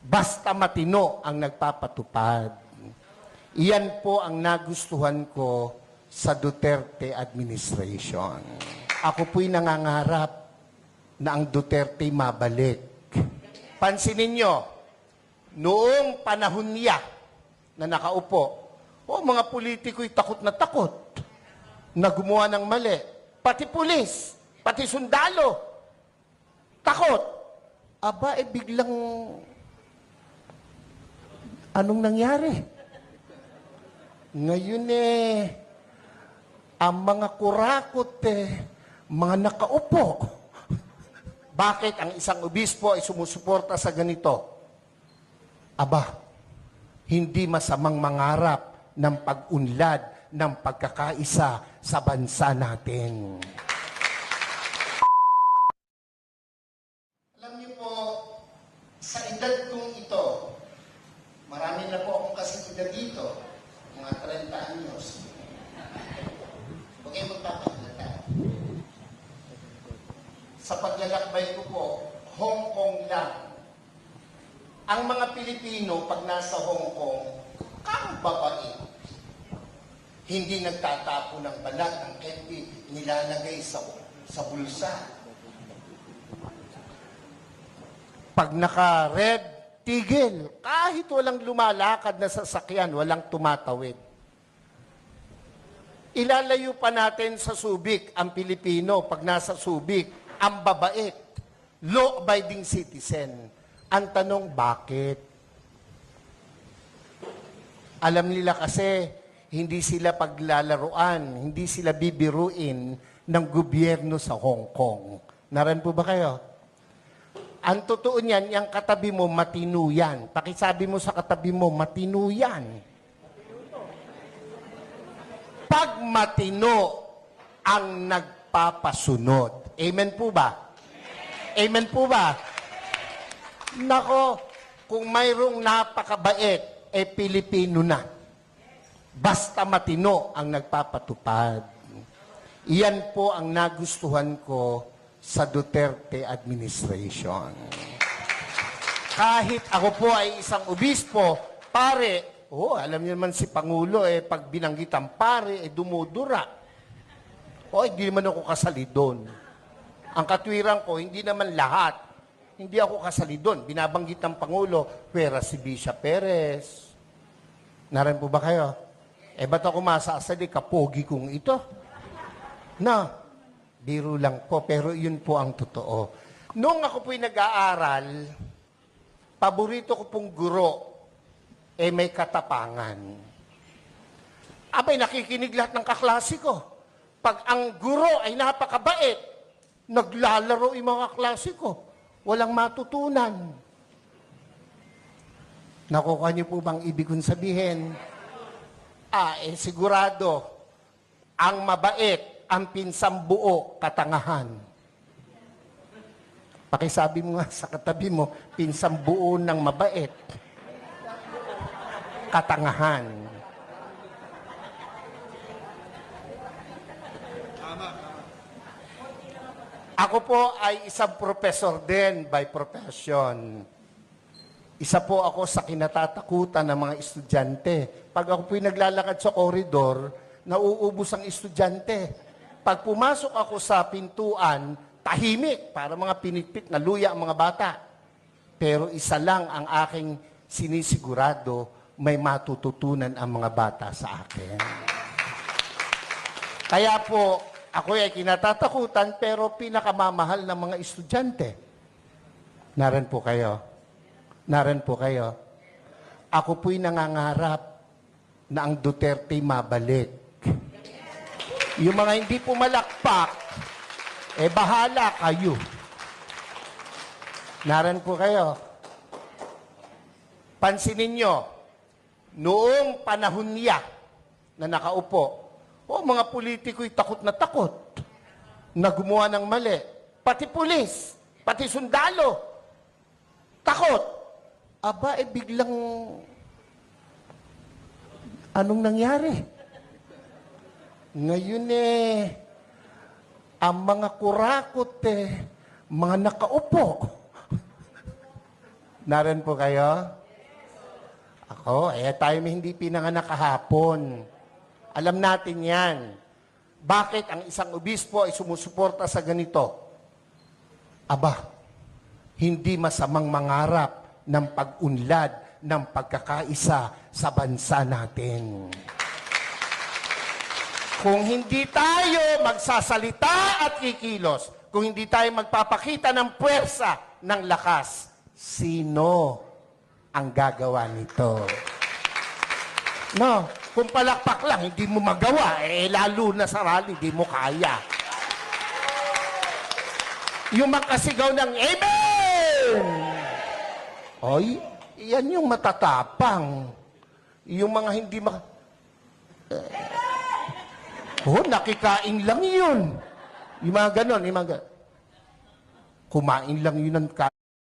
basta matino ang nagpapatupad. Iyan po ang nagustuhan ko sa Duterte administration. Ako po'y nangangarap na ang Duterte mabalik. Pansinin nyo, noong panahon niya na nakaupo, mga politiko'y takot na gumawa ng mali. Pati pulis, pati sundalo, takot. Aba, biglang, anong nangyari? Ngayon ang mga kurakot mga nakaupo. Bakit ang isang obispo ay sumusuporta sa ganito? Aba, hindi masamang mangarap ng pag-unlad ng pagkakaisa sa bansa natin. Alam niyo po, sa edad kong ito, marami na po akong kasigurado dito, mga 30 anyos. Huwag kayong magpapahalata. Sa paglalakbay ko po, Hong Kong lang. Ang mga Pilipino, pag nasa Hong Kong, kang babae. Hindi nagtatapo ng balat ng candy, nilalagay sa bulsa. Pag naka-red, tigil. Kahit walang lumalakad na sasakyan, walang tumatawid. Ilalayo pa natin sa Subic ang Pilipino pag nasa Subic, ang babait, law-abiding citizen. Ang tanong, bakit? Alam nila kasi, hindi sila paglalaruan, hindi sila bibiruin ng gobyerno sa Hong Kong. Naran po ba kayo? Ang totoo niyan, yung katabi mo, matino yan. Pakisabi mo sa katabi mo, matino yan. Pag matino ang nagpapasunod. Amen po ba? Amen po ba? Nako, kung mayroong napakabait, Pilipino na. Basta matino ang nagpapatupad. Iyan po ang nagustuhan ko sa Duterte administration. Kahit ako po ay isang obispo, pare, alam niyo naman si Pangulo, pag binanggit ang pare, dumudura. Hindi naman ako kasali doon. Ang katwiran ko, hindi naman lahat. Hindi ako kasali doon. Binabanggit ng Pangulo, pera si Bishop Perez. Naran po ba kayo? Ba't ako masasali, kapogi kong ito? Na, biro lang po, pero yun po ang totoo. Noong ako po'y nag-aaral, paborito ko pong guro, may katapangan. Abay, nakikinig lahat ng kaklase ko. Pag ang guro ay napakabait, naglalaro yung mga klase ko. Walang matutunan. Nakuha niyo po bang ibig kong sabihin? Sigurado, ang mabait, ang pinsang buo, katangahan. Pakisabi mo nga sa katabi mo, pinsang buo ng mabait, katangahan. Ako po ay isang professor din by profession. Isa po ako sa kinatatakutan ng mga estudyante. Pag ako po'y naglalakad sa koridor, nauubos ang estudyante. Pag pumasok ako sa pintuan, tahimik, para mga pinitpit na luya ang mga bata. Pero isa lang ang aking sinisigurado, may matututunan ang mga bata sa akin. Kaya po, ako ay kinatatakutan, pero pinakamamahal ng mga estudyante. Naran po kayo. Naran po kayo. Ako po'y nangangarap na ang Duterte mabalik. Yung mga hindi pumalakpak, bahala kayo. Naran po kayo. Pansinin nyo, noong panahon niya na nakaupo, mga politiko'y takot na gumawa ng mali. Pati pulis, pati sundalo, takot. Aba, biglang, anong nangyari? Ngayon ang mga kurakot mga nakaupo. Naroon po kayo? Ako, tayo may hindi pinanganak kahapon. Alam natin yan. Bakit ang isang obispo ay sumusuporta sa ganito? Aba, hindi masamang mangarap ng pag-unlad ng pagkakaisa sa bansa natin. Kung hindi tayo magsasalita at kikilos, kung hindi tayo magpapakita ng puwersa, ng lakas, sino ang gagawa nito? No, kung palakpak lang, hindi mo magawa, lalo na sa rally, hindi mo kaya. Yung makasigaw ng Amen! Oy, yan yung matatapang. Yung mga hindi nakikain lang yun. Yung mga ganon, Kumain lang yun ng